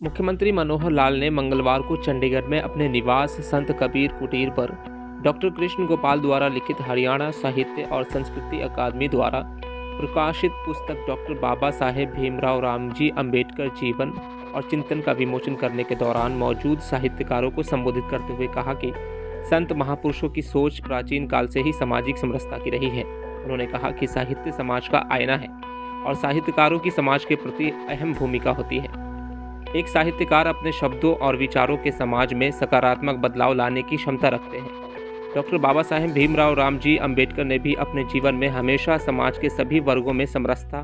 मुख्यमंत्री मनोहर लाल ने मंगलवार को चंडीगढ़ में अपने निवास संत कबीर कुटीर पर डॉक्टर कृष्ण गोपाल द्वारा लिखित हरियाणा साहित्य और संस्कृति अकादमी द्वारा प्रकाशित पुस्तक डॉक्टर बाबा साहेब भीमराव रामजी अंबेडकर जीवन और चिंतन का विमोचन करने के दौरान मौजूद साहित्यकारों को संबोधित करते हुए कहा कि संत महापुरुषों की सोच प्राचीन काल से ही सामाजिक समरसता की रही है। उन्होंने कहा कि साहित्य समाज का आईना है और साहित्यकारों की समाज के प्रति अहम भूमिका होती है। एक साहित्यकार अपने शब्दों और विचारों के समाज में सकारात्मक बदलाव लाने की क्षमता रखते हैं। डॉक्टर बाबा साहेब भीमराव रामजी अंबेडकर ने भी अपने जीवन में हमेशा समाज के सभी वर्गों में समरसता,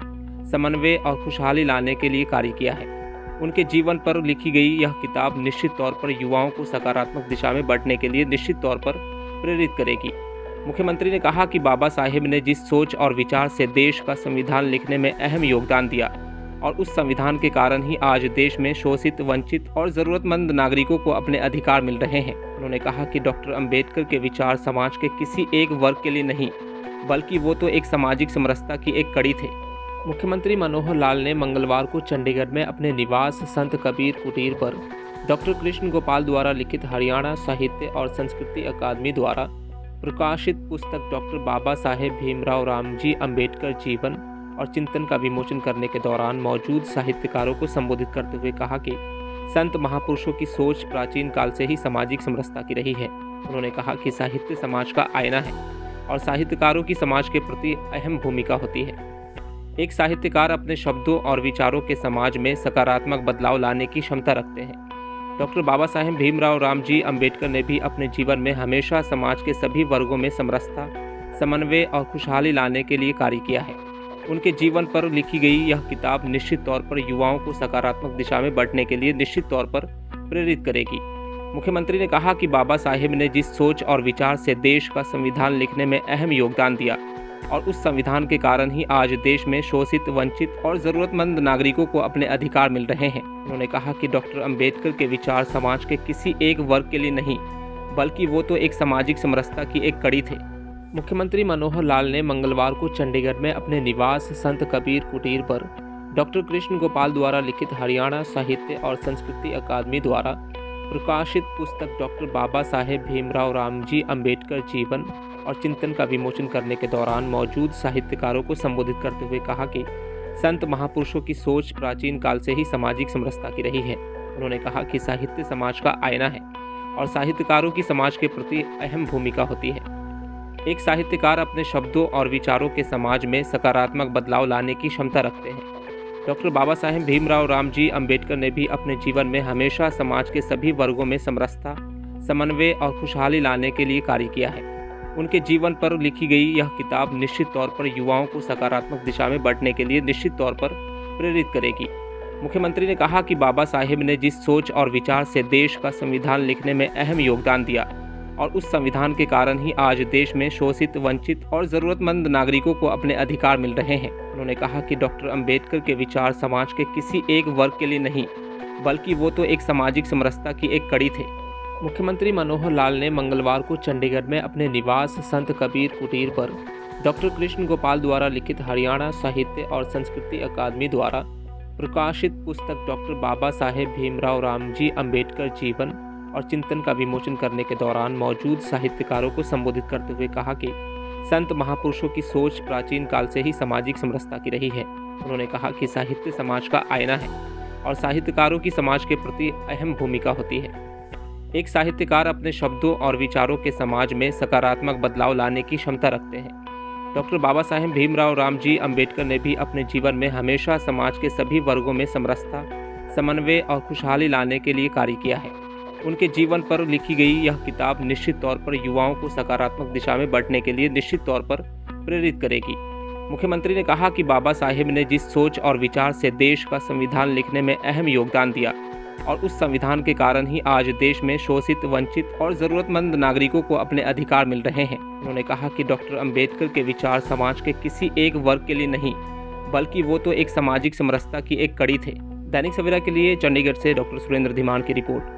समन्वय और खुशहाली लाने के लिए कार्य किया है। उनके जीवन पर लिखी गई यह किताब निश्चित तौर पर युवाओं को सकारात्मक दिशा में बढ़ने के लिए निश्चित तौर पर प्रेरित करेगी। मुख्यमंत्री ने कहा कि बाबा साहेब ने जिस सोच और विचार से देश का संविधान लिखने में अहम योगदान दिया और उस संविधान के कारण ही आज देश में शोषित, वंचित और ज़रूरतमंद नागरिकों को अपने अधिकार मिल रहे हैं। उन्होंने कहा कि डॉक्टर अंबेडकर के विचार समाज के किसी एक वर्ग के लिए नहीं, बल्कि वो तो एक सामाजिक समरसता की एक कड़ी थे। मुख्यमंत्री मनोहर लाल ने मंगलवार को चंडीगढ़ में अपने निवास संत कबीर कुटीर पर डॉक्टर कृष्ण गोपाल द्वारा लिखित हरियाणा साहित्य और संस्कृति अकादमी द्वारा प्रकाशित पुस्तक डॉक्टर बाबा साहेब भीमराव रामजी अंबेडकर जीवन और चिंतन का विमोचन करने के दौरान मौजूद साहित्यकारों को संबोधित करते हुए कहा कि संत महापुरुषों की सोच प्राचीन काल से ही सामाजिक समरसता की रही है। उन्होंने कहा कि साहित्य समाज का आईना है और साहित्यकारों की समाज के प्रति अहम भूमिका होती है। एक साहित्यकार अपने शब्दों और विचारों के समाज में सकारात्मक बदलाव लाने की क्षमता रखते हैं। डॉक्टर बाबा साहेब भीमराव रामजी अंबेडकर ने भी अपने जीवन में हमेशा समाज के सभी वर्गों में समरसता, समन्वय और खुशहाली लाने के लिए कार्य किया है। उनके जीवन पर लिखी गई यह किताब निश्चित तौर पर युवाओं को सकारात्मक दिशा में बढ़ने के लिए निश्चित तौर पर प्रेरित करेगी। मुख्यमंत्री ने कहा कि बाबा साहेब ने जिस सोच और विचार से देश का संविधान लिखने में अहम योगदान दिया और उस संविधान के कारण ही आज देश में शोषित, वंचित और ज़रूरतमंद नागरिकों को अपने अधिकार मिल रहे हैं। उन्होंने कहा कि डॉक्टर अंबेडकर के विचार समाज के किसी एक वर्ग के लिए नहीं, बल्कि वो तो एक सामाजिक समरसता की एक कड़ी थे। मुख्यमंत्री मनोहर लाल ने मंगलवार को चंडीगढ़ में अपने निवास संत कबीर कुटीर पर डॉक्टर कृष्ण गोपाल द्वारा लिखित हरियाणा साहित्य और संस्कृति अकादमी द्वारा प्रकाशित पुस्तक डॉक्टर बाबा साहेब भीमराव रामजी अंबेडकर जीवन और चिंतन का विमोचन करने के दौरान मौजूद साहित्यकारों को संबोधित करते हुए कहा कि संत महापुरुषों की सोच प्राचीन काल से ही सामाजिक समरसता की रही है। उन्होंने कहा कि साहित्य समाज का आईना है और साहित्यकारों की समाज के प्रति अहम भूमिका होती है। एक साहित्यकार अपने शब्दों और विचारों के समाज में सकारात्मक बदलाव लाने की क्षमता रखते हैं। डॉक्टर बाबा साहेब भीमराव रामजी अंबेडकर ने भी अपने जीवन में हमेशा समाज के सभी वर्गों में समरसता, समन्वय और खुशहाली लाने के लिए कार्य किया है। उनके जीवन पर लिखी गई यह किताब निश्चित तौर पर युवाओं को सकारात्मक दिशा में बढ़ने के लिए निश्चित तौर पर प्रेरित करेगी। मुख्यमंत्री ने कहा कि बाबा साहेब ने जिस सोच और विचार से देश का संविधान लिखने में अहम योगदान दिया और उस संविधान के कारण ही आज देश में शोषित, वंचित और ज़रूरतमंद नागरिकों को अपने अधिकार मिल रहे हैं। उन्होंने कहा कि डॉक्टर अंबेडकर के विचार समाज के किसी एक वर्ग के लिए नहीं, बल्कि वो तो एक सामाजिक समरसता की एक कड़ी थे। मुख्यमंत्री मनोहर लाल ने मंगलवार को चंडीगढ़ में अपने निवास संत कबीर कुटीर पर डॉक्टर कृष्ण गोपाल द्वारा लिखित हरियाणा साहित्य और संस्कृति अकादमी द्वारा प्रकाशित पुस्तक डॉक्टर बाबा साहेब भीमराव रामजी अंबेडकर जीवन और चिंतन का विमोचन करने के दौरान मौजूद साहित्यकारों को संबोधित करते हुए कहा कि संत महापुरुषों की सोच प्राचीन काल से ही सामाजिक समरसता की रही है। उन्होंने कहा कि साहित्य समाज का आईना है और साहित्यकारों की समाज के प्रति अहम भूमिका होती है। एक साहित्यकार अपने शब्दों और विचारों के समाज में सकारात्मक बदलाव लाने की क्षमता रखते हैं। डॉक्टर बाबा साहेब भीमराव रामजी अंबेडकर ने भी अपने जीवन में हमेशा समाज के सभी वर्गों में समरसता, समन्वय और खुशहाली लाने के लिए कार्य किया है। उनके जीवन पर लिखी गई यह किताब निश्चित तौर पर युवाओं को सकारात्मक दिशा में बढ़ने के लिए निश्चित तौर पर प्रेरित करेगी। मुख्यमंत्री ने कहा कि बाबा साहेब ने जिस सोच और विचार से देश का संविधान लिखने में अहम योगदान दिया और उस संविधान के कारण ही आज देश में शोषित, वंचित और ज़रूरतमंद नागरिकों को अपने अधिकार मिल रहे हैं। उन्होंने कहा कि डॉक्टर अंबेडकर के विचार समाज के किसी एक वर्ग के लिए नहीं, बल्कि वो तो एक सामाजिक समरसता की एक कड़ी थे। दैनिक सवेरा के लिए चंडीगढ़ से डॉक्टर सुरेंद्र धीमान की रिपोर्ट।